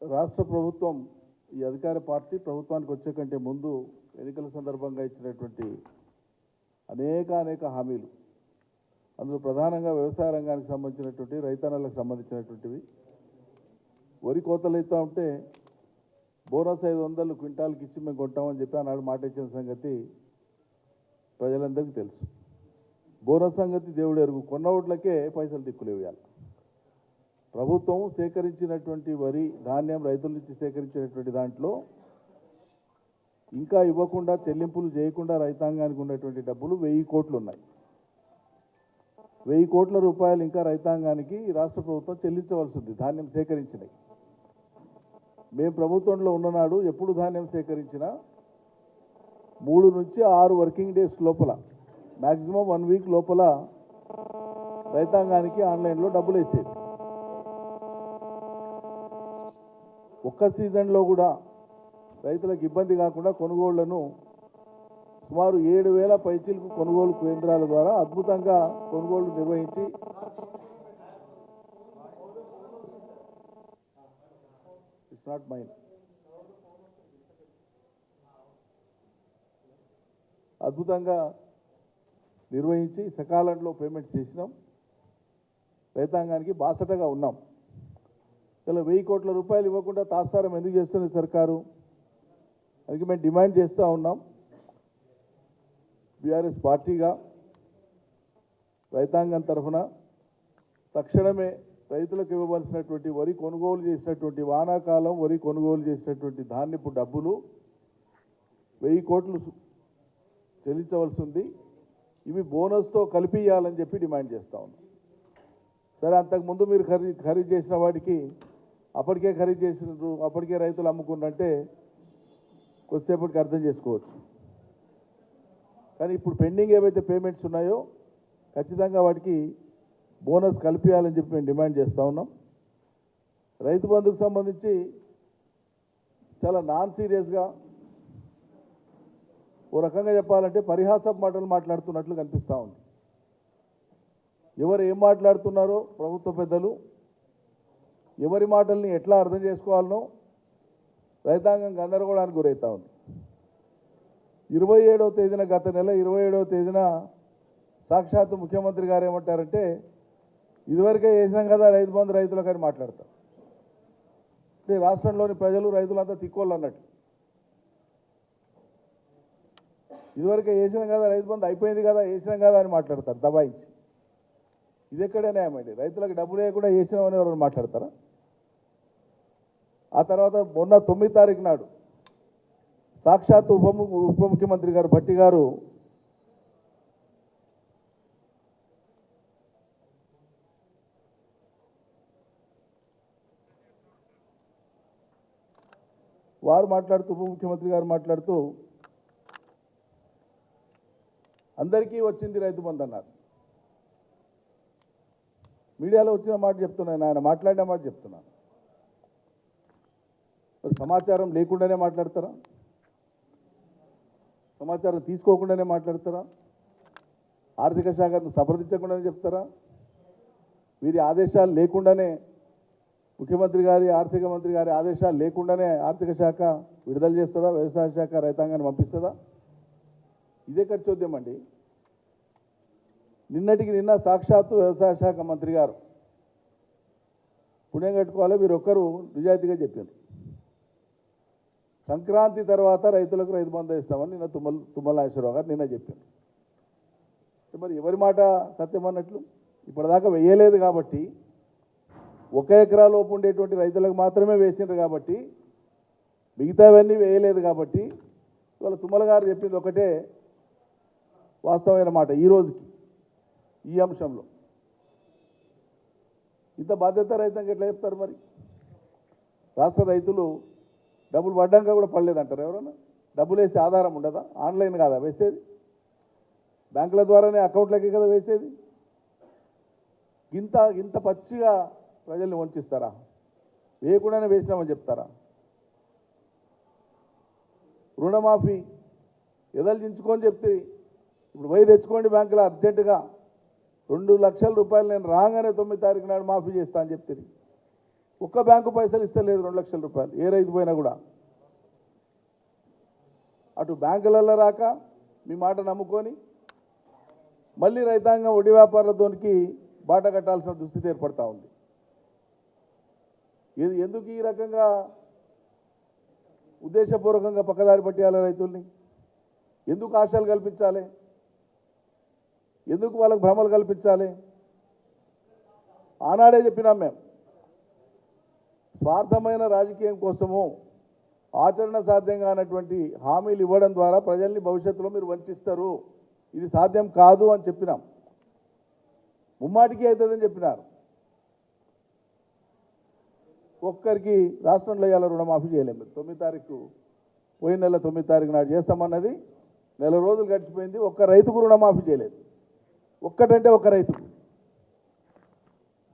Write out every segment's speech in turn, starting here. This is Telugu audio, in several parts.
రాష్ట్ర ప్రభుత్వం ఈ అధికార పార్టీ ప్రభుత్వానికి వచ్చే కంటే ముందు ఎన్నికల సందర్భంగా ఇచ్చినటువంటి అనేక హామీలు, అందులో ప్రధానంగా వ్యవసాయ రంగానికి సంబంధించినటువంటి రైతన్నలకు సంబంధించినటువంటివి. వరి కోతలు అవుతూ ఉంటే బోనస్ 500 క్వింటాల్కి ఇచ్చి మేము కొంటామని చెప్పి ఆనాడు మాట ఇచ్చిన సంగతి ప్రజలందరికీ తెలుసు. బోనస్ సంగతి దేవుడు ఎరుగు, కొన్న ఓట్లకే పైసలు దిక్కులేవు. ఇవ్వాలి ప్రభుత్వం సేకరించినటువంటి వరి ధాన్యం రైతుల నుంచి సేకరించినటువంటి దాంట్లో ఇంకా ఇవ్వకుండా చెల్లింపులు చేయకుండా రైతాంగానికి ఉన్నటువంటి డబ్బులు 1000 కోట్లు ఉన్నాయి. 1000 కోట్ల రూపాయలు ఇంకా రైతాంగానికి రాష్ట్ర ప్రభుత్వం చెల్లించవలసి ఉంది. ధాన్యం సేకరించినాయి. మేము ప్రభుత్వంలో ఉన్ననాడు ఎప్పుడు ధాన్యం సేకరించినా 3 నుంచి 6 వర్కింగ్ డేస్ లోపల, మ్యాక్సిమం 1 వీక్ లోపల రైతాంగానికి ఆన్లైన్లో డబ్బులు వేసేది. ఒక్క సీజన్లో కూడా రైతులకు ఇబ్బంది కాకుండా కొనుగోళ్లను సుమారు 7,000 పైచీలకు కొనుగోలు కేంద్రాల ద్వారా అద్భుతంగా కొనుగోళ్లు నిర్వహించి ఇట్స్ నాట్ మైన్ అద్భుతంగా నిర్వహించి సకాలంలో పేమెంట్స్ చేసినాం. రైతాంగానికి బాసటగా ఉన్నాం. ఇలా 1000 కోట్ల రూపాయలు ఇవ్వకుండా తాత్సారం ఎందుకు చేస్తుంది సర్కారు? అందుకే మేము డిమాండ్ చేస్తూ ఉన్నాం. బీఆర్ఎస్ పార్టీగా రైతాంగం తరఫున తక్షణమే రైతులకు ఇవ్వవలసినటువంటి వరి కొనుగోలు చేసినటువంటి వానాకాలం వరి కొనుగోలు చేసినటువంటి ధాన్యపు డబ్బులు 1000 కోట్లు చెల్లించవలసి ఉంది. ఇవి బోనస్తో కలిపి ఇవ్వాలని చెప్పి డిమాండ్ చేస్తూ ఉన్నాం. సరే, అంతకుముందు మీరు ఖరీదు చేసిన వాటికి అప్పటికే ఖరీదు చేసినారు, అప్పటికే రైతులు అమ్ముకున్నంటే కొద్దిసేపటికి అర్థం చేసుకోవచ్చు. కానీ ఇప్పుడు పెండింగ్ ఏవైతే పేమెంట్స్ ఉన్నాయో ఖచ్చితంగా వాటికి బోనస్ కలిపియాలని చెప్పి మేము డిమాండ్ చేస్తూ ఉన్నాం. రైతు బంధుకు సంబంధించి చాలా నాన్ సీరియస్గా, ఓ రకంగా చెప్పాలంటే పరిహాసపు మాటలు మాట్లాడుతున్నట్లు కనిపిస్తూ ఉంది. ఎవరు ఏం మాట్లాడుతున్నారో ప్రభుత్వ పెద్దలు, ఎవరి మాటల్ని ఎట్లా అర్థం చేసుకోవాలనో రైతాంగం గందరగోళానికి గురవుతూ ఉంది. 27వ తేదీన, గత నెల 27వ తేదీన సాక్షాత్తు ముఖ్యమంత్రి గారు ఏమంటారంటే, ఇదివరకే వేసినాం కదా రైతు బంధు రైతులకు అని మాట్లాడతారు. అంటే రాష్ట్రంలోని ప్రజలు రైతులంతా తిక్కోళ్ళు అన్నట్టు. ఇదివరకే వేసినాం కదా రైతు బంధు అయిపోయింది కదా వేసినాం కదా అని మాట్లాడతారు దబాయించి. ఇది ఎక్కడే న్యాయం అండి? రైతులకు డబ్బులు వేయకుండా వేసినామని ఎవరు మాట్లాడతారా? ఆ తర్వాత మొన్న 9వ తారీఖు నాడు సాక్షాత్ ఉప ముఖ్యమంత్రి గారు భట్టి గారు మాట్లాడుతూ, ఉప ముఖ్యమంత్రి గారు మాట్లాడుతూ అందరికీ వచ్చింది రైతు బంధు అన్నారు. మీడియాలో వచ్చిన మాట చెప్తున్నాను, ఆయన మాట్లాడిన మాట చెప్తున్నాను. సమాచారం లేకుండానే మాట్లాడతారా? సమాచారం తీసుకోకుండానే మాట్లాడతారా? ఆర్థిక శాఖను సంప్రదించకుండానే చెప్తారా? వీరి ఆదేశాలు లేకుండానే, ముఖ్యమంత్రి గారి ఆర్థిక మంత్రి గారి ఆదేశాలు లేకుండానే ఆర్థిక శాఖ విడుదల చేస్తుందా? వ్యవసాయ శాఖ రైతాంగాన్ని పంపిస్తుందా? ఇదే ఖర్చోద్యం అండి. నిన్నటికి నిన్న సాక్షాత్తు వ్యవసాయ శాఖ మంత్రి గారు పుణ్యం కట్టుకోవాలి, మీరు ఒక్కరు నిజాయితీగా చెప్పారు, సంక్రాంతి తర్వాత రైతులకు రైతు బంధు ఇస్తామని నిన్న తుమ్మల నాగేశ్వరరావు గారు నిన్న చెప్పారు. మరి ఎవరి మాట సత్యం అన్నట్లు? ఇప్పటిదాకా వేయలేదు కాబట్టి, 1 ఎకరా లోపు ఉండేటువంటి రైతులకు మాత్రమే వేసిండ్రు కాబట్టి, మిగతావన్నీ వేయలేదు కాబట్టి, ఇవాళ తుమ్మల గారు చెప్పింది ఒకటే వాస్తవమైన మాట. ఈ రోజుకి ఈ అంశంలో ఇంత బాధ్యత రైతాంగం ఎట్లా చెప్తారు? మరి రాష్ట్ర రైతులు డబ్బులు పడ్డాక కూడా పడలేదంటారు ఎవరన్నా? డబ్బులు వేసే ఆధారం ఉండదా? ఆన్లైన్ కాదా వేసేది? బ్యాంకుల ద్వారానే అకౌంట్లకే కదా వేసేది. ఇంత పచ్చిగా ప్రజల్ని వంచిస్తారా? వేయకుండానే వేసినామని చెప్తారా? రుణమాఫీ ఎదల్చించుకొని చెప్తే ఇప్పుడు పోయి తెచ్చుకోండి బ్యాంకులో అర్జెంటుగా 2 లక్షల రూపాయలు నేను రాగానే 9వ తారీఖు నాడు మాఫీ చేస్తా అని చెప్తే ఒక్క బ్యాంకు పైసలు ఇస్తలేదు 2 లక్షల రూపాయలు ఏ రైతు పోయినా కూడా. అటు బ్యాంకులలో రాక మీ మాట నమ్ముకొని మళ్ళీ రైతాంగం వడ్డీ వ్యాపారులతోనికి బాట కట్టాల్సిన దుస్థితి ఏర్పడతా ఉంది. ఇది ఎందుకు ఈ రకంగా ఉద్దేశపూర్వకంగా పక్కదారి పట్టేయాలి రైతుల్ని? ఎందుకు ఆశలు కల్పించాలి? ఎందుకు వాళ్ళకు భ్రమలు కల్పించాలి? ఆనాడే చెప్పినాం మేము, స్వార్థమైన రాజకీయం కోసము ఆచరణ సాధ్యం కానటువంటి హామీలు ఇవ్వడం ద్వారా ప్రజల్ని భవిష్యత్తులో మీరు వంచిస్తారు, ఇది సాధ్యం కాదు అని చెప్పినాం. ముమ్మాటికి అవుతుందని చెప్పినారు. ఒక్కరికి రాష్ట్రంలో ఇవాళ రుణమాఫీ చేయలేము. 9 తారీఖు పోయిన నెల 9 తారీఖు నాడు చేస్తామన్నది నెల రోజులు గడిచిపోయింది. ఒక్క రైతుకు రుణమాఫీ చేయలేదు. ఒక్కటంటే ఒక్క రైతుకు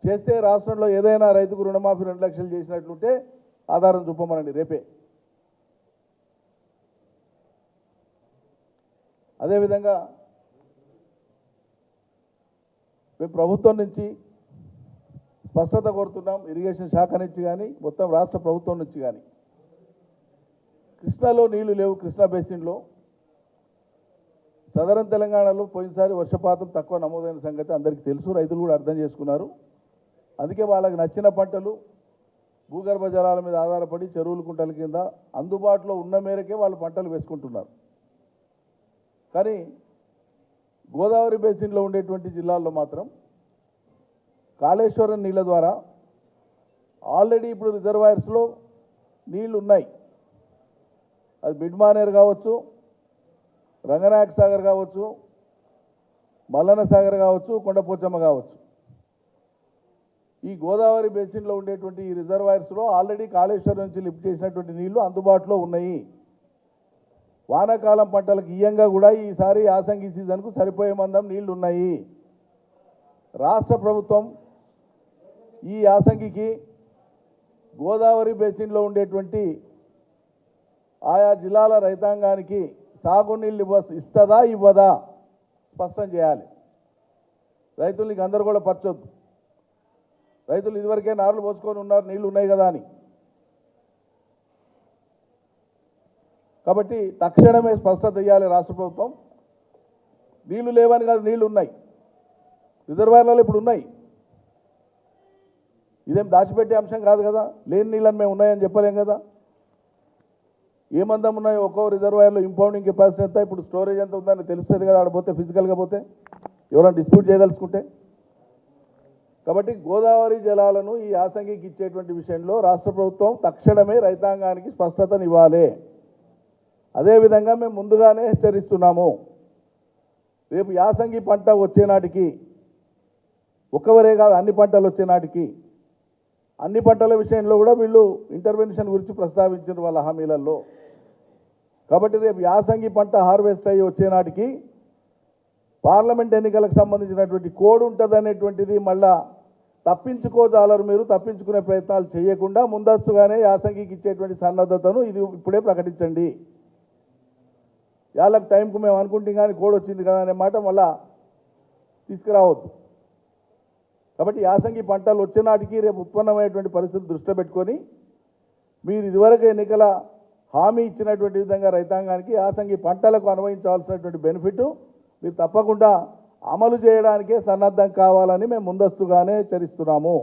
చేస్తే రాష్ట్రంలో ఏదైనా రైతుకు రుణమాఫీ 2 లక్షలు చేసినట్లుంటే ఆధారం చూపమనండి రేపే. అదేవిధంగా మేము ప్రభుత్వం నుంచి స్పష్టత కోరుతున్నాం. ఇరిగేషన్ శాఖ నుంచి కానీ మొత్తం రాష్ట్ర ప్రభుత్వం నుంచి కానీ కృష్ణాలో నీళ్లు లేవు. కృష్ణా బేసిన్లో సదరన్ తెలంగాణలో పోయినసారి వర్షపాతం తక్కువ నమోదైన సంగతి అందరికీ తెలుసు. రైతులు కూడా అర్థం చేసుకున్నారు. అందుకే వాళ్ళకి నచ్చిన పంటలు భూగర్భ జలాల మీద ఆధారపడి చెరువులు కుంటల కింద అందుబాటులో ఉన్న మేరకే వాళ్ళు పంటలు వేసుకుంటున్నారు. కానీ గోదావరి బేసిన్లో ఉండేటువంటి జిల్లాల్లో మాత్రం కాళేశ్వరం నీళ్ళ ద్వారా ఆల్రెడీ ఇప్పుడు రిజర్వాయర్స్లో నీళ్లు ఉన్నాయి. అది మిడ్మానేర్ కావచ్చు, రంగనాయక సాగర్ కావచ్చు, మల్లన్న సాగర్ కావచ్చు, కొండపోచమ్మ కావచ్చు. ఈ గోదావరి బేసిన్లో ఉండేటువంటి ఈ రిజర్వాయర్స్లో ఆల్రెడీ కాళేశ్వరం నుంచి లిఫ్ట్ చేసినటువంటి నీళ్లు అందుబాటులో ఉన్నాయి. వానాకాలం పంటలకు ఇయ్యంగా కూడా ఈసారి యాసంగి సీజన్కు సరిపోయే మందం నీళ్లు ఉన్నాయి. రాష్ట్ర ప్రభుత్వం ఈ యాసంగికి గోదావరి బేసిన్లో ఉండేటువంటి ఆయా జిల్లాల రైతాంగానికి సాగునీళ్ళు ఇస్తుందా ఇవ్వదా స్పష్టం చేయాలి. రైతుల్ని గందరగోళ పరచొద్దు. రైతులు ఇదివరకే నార్లు పోసుకొని ఉన్నారు, నీళ్లు ఉన్నాయి కదా అని. కాబట్టి తక్షణమే స్పష్టత ఇవ్వాలి రాష్ట్ర ప్రభుత్వం. నీళ్లు లేవని కాదు, నీళ్లు ఉన్నాయి, రిజర్వాయర్లలో ఇప్పుడు ఉన్నాయి. ఇదేం దాచిపెట్టే అంశం కాదు కదా. లేని నీళ్ళని మేము ఉన్నాయని చెప్పలేం కదా. ఏ మందం ఉన్నాయో ఒక్కో రిజర్వాయర్లో ఇంపౌండింగ్ కెపాసిటీ ఎంత, ఇప్పుడు స్టోరేజ్ ఎంత ఉందని తెలుస్తుంది కదా. ఆడ పోతే ఫిజికల్గా పోతే ఎవరైనా డిస్ప్యూట్ చేయదలుచుకుంటే. కాబట్టి గోదావరి జలాలను ఈ యాసంగికి ఇచ్చేటువంటి విషయంలో రాష్ట్ర ప్రభుత్వం తక్షణమే రైతాంగానికి స్పష్టతనివ్వాలి. అదేవిధంగా మేము ముందుగానే హెచ్చరిస్తున్నాము, రేపు యాసంగి పంట వచ్చే నాటికి ఒక్కవరే కాదు అన్ని పంటలు వచ్చే నాటికి అన్ని పంటల విషయంలో కూడా వీళ్ళు ఇంటర్వెన్షన్ గురించి ప్రస్తావించిన వాళ్ళ హామీలలో. కాబట్టి రేపు యాసంగి పంట హార్వెస్ట్ అయ్యి వచ్చే నాటికి పార్లమెంట్ ఎన్నికలకు సంబంధించినటువంటి కోడ్ ఉంటుంది అనేటువంటిది మళ్ళా తప్పించుకోజాలరు. మీరు తప్పించుకునే ప్రయత్నాలు చేయకుండా ముందస్తుగానే యాసంగికి ఇచ్చేటువంటి సన్నద్ధతను ఇది ఇప్పుడే ప్రకటించండి. వాళ్ళకి టైంకు మేము అనుకుంటాం కానీ కోడ్ వచ్చింది కదా అనే మాట మళ్ళా తీసుకురావద్దు. కాబట్టి యాసంగి పంటలు వచ్చే నాటికి రేపు ఉత్పన్నమైనటువంటి పరిస్థితి దృష్టిలో పెట్టుకొని మీరు ఇదివరకు ఎన్నికల హామీ ఇచ్చినటువంటి విధంగా రైతాంగానికి యాసంగి పంటలకు అన్వయించాల్సినటువంటి బెనిఫిట్ మీరు తప్పకుండా అమలు చేయడానికే సన్నద్ధం కావాలని మేము ముందస్తుగానే హెచ్చరిస్తున్నాము.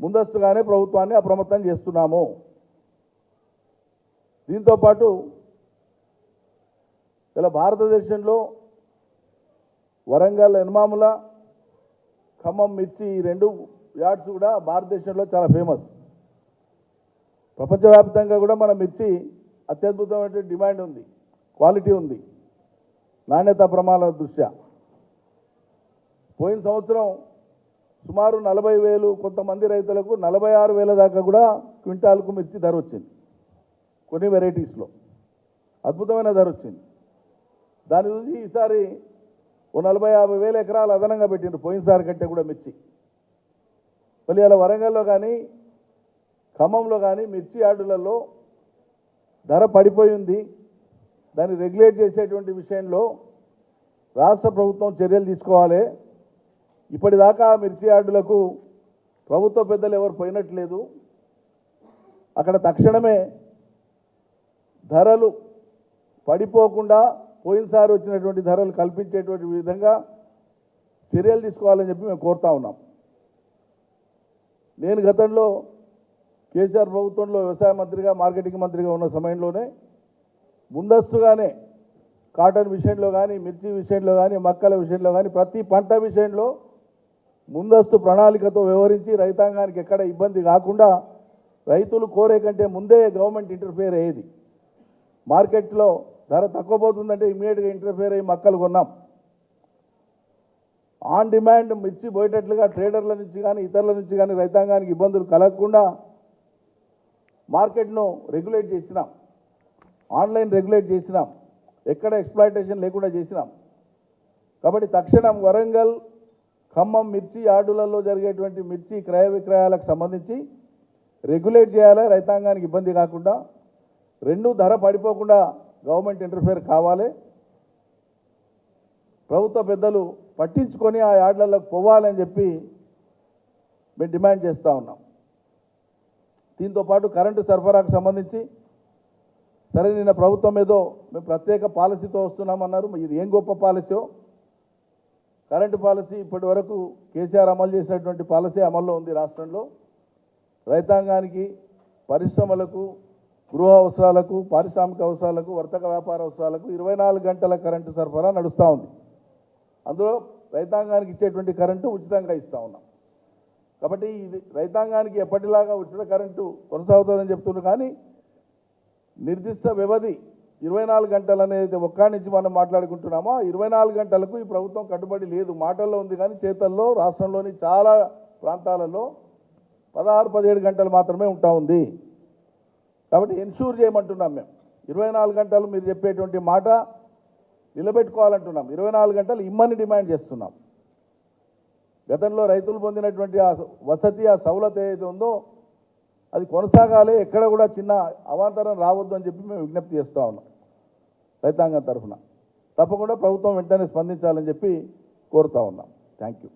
ముందస్తుగానే ప్రభుత్వాన్ని అప్రమత్తం చేస్తున్నాము. దీంతోపాటు ఇలా భారతదేశంలో వరంగల్ ఎన్మాముల ఖమ్మం మిర్చి ఈ 2 యార్డ్స్ కూడా భారతదేశంలో చాలా ఫేమస్. ప్రపంచవ్యాప్తంగా కూడా మన మిర్చి అత్యద్భుతమైన డిమాండ్ ఉంది, క్వాలిటీ ఉంది, నాణ్యత ప్రమాణాల దృష్ట్యా. పోయిన సంవత్సరం సుమారు 40,000, కొంతమంది రైతులకు 46,000 దాకా కూడా క్వింటాల్కు మిర్చి ధర వచ్చింది. కొన్ని వెరైటీస్లో అద్భుతమైన ధర వచ్చింది. దాని చూసి ఈసారి 40,000-50,000 ఎకరాలు అదనంగా పెట్టిండ్రు పోయినసారి కంటే కూడా మిర్చి. మళ్ళీ అలా వరంగల్లో కానీ ఖమ్మంలో కానీ మిర్చి యార్డులలో ధర పడిపోయింది. దాన్ని రెగ్యులేట్ చేసేటువంటి విషయంలో రాష్ట్ర ప్రభుత్వం చర్యలు తీసుకోవాలి. ఇప్పటిదాకా మిర్చి యార్డులకు ప్రభుత్వ పెద్దలు ఎవరు పోయినట్లేదు. అక్కడ తక్షణమే ధరలు పడిపోకుండా పోయినసారి వచ్చినటువంటి ధరలు కల్పించేటువంటి విధంగా చర్యలు తీసుకోవాలని చెప్పి మేము కోరుతా ఉన్నాం. నేను గతంలో కేసీఆర్ ప్రభుత్వంలో వ్యవసాయ మంత్రిగా మార్కెటింగ్ మంత్రిగా ఉన్న సమయంలోనే ముందస్తుగానే కాటన్ విషయంలో కానీ, మిర్చి విషయంలో కానీ, మక్కల విషయంలో కానీ, ప్రతి పంట విషయంలో ముందస్తు ప్రణాళికతో వ్యవహరించి రైతాంగానికి ఎక్కడ ఇబ్బంది కాకుండా రైతులు కోరే కంటే ముందే గవర్నమెంట్ ఇంటర్ఫేర్ అయ్యేది. మార్కెట్లో ధర తక్కువ పోతుందంటే ఇమీడియట్గా ఇంటర్ఫేర్ అయ్యి మక్కలు కొన్నాం. ఆన్ డిమాండ్ మిర్చి పోయేటట్లుగా ట్రేడర్ల నుంచి కానీ ఇతరుల నుంచి కానీ రైతాంగానికి ఇబ్బందులు కలగకుండా మార్కెట్ను రెగ్యులేట్ చేసినాం, ఆన్లైన్ రెగ్యులేట్ చేసినాం, ఎక్కడ ఎక్స్ప్లాయిటేషన్ లేకుండా చేసినాం. కాబట్టి తక్షణం వరంగల్, ఖమ్మం మిర్చి యార్డులలో జరిగేటువంటి మిర్చి క్రయ విక్రయాలకు సంబంధించి రెగ్యులేట్ చేయాలి. రైతాంగానికి ఇబ్బంది కాకుండా, రెండు ధర పడిపోకుండా గవర్నమెంట్ ఇంటర్ఫేర్ కావాలి. ప్రభుత్వ పెద్దలు పట్టించుకొని ఆ యార్డులకు పోవాలని చెప్పి మేము డిమాండ్ చేస్తూ ఉన్నాం. దీంతోపాటు కరెంటు సరఫరాకు సంబంధించి సరే నిన్న ప్రభుత్వం ఏదో మేము ప్రత్యేక పాలసీతో వస్తున్నామన్నారు. ఇది ఏం గొప్ప పాలసీయో. కరెంటు పాలసీ ఇప్పటి వరకు కేసీఆర్ అమలు చేసినటువంటి పాలసీ అమల్లో ఉంది రాష్ట్రంలో. రైతాంగానికి, పరిశ్రమలకు, గృహ అవసరాలకు, పారిశ్రామిక అవసరాలకు, వర్తక వ్యాపార అవసరాలకు 24 గంటల కరెంటు సరఫరా నడుస్తూ ఉంది. అందులో రైతాంగానికి ఇచ్చేటువంటి కరెంటు ఉచితంగా ఇస్తూ ఉన్నాం. కాబట్టి ఇది రైతాంగానికి ఎప్పటిలాగా ఉచిత కరెంటు కొనసాగుతుందని చెప్తున్నారు. కానీ నిర్దిష్ట వ్యవధి 24 గంటలు అనేది ఒక్కడి నుంచి మనం మాట్లాడుకుంటున్నామో 24 గంటలకు ఈ ప్రభుత్వం కట్టుబడి లేదు. మాటల్లో ఉంది కానీ చేతల్లో రాష్ట్రంలోని చాలా ప్రాంతాలలో 16-17 గంటలు మాత్రమే ఉంటా ఉంది. కాబట్టి ఎన్షూర్ చేయమంటున్నాం మేము. 24 గంటలు మీరు చెప్పేటువంటి మాట నిలబెట్టుకోవాలంటున్నాం. 24 గంటలు ఇమ్మని డిమాండ్ చేస్తున్నాం. గతంలో రైతులు పొందినటువంటి ఆ వసతి, ఆ సౌలత ఏదైతే ఉందో అది కొనసాగాలి, ఎక్కడ కూడా చిన్న అవాంతరం రావద్దు అని చెప్పి మేము విజ్ఞప్తి చేస్తూ ఉన్నాం రైతాంగం తరఫున. తప్పకుండా ప్రభుత్వం వెంటనే స్పందించాలని చెప్పి కోరుతా ఉన్నాం. Thank you.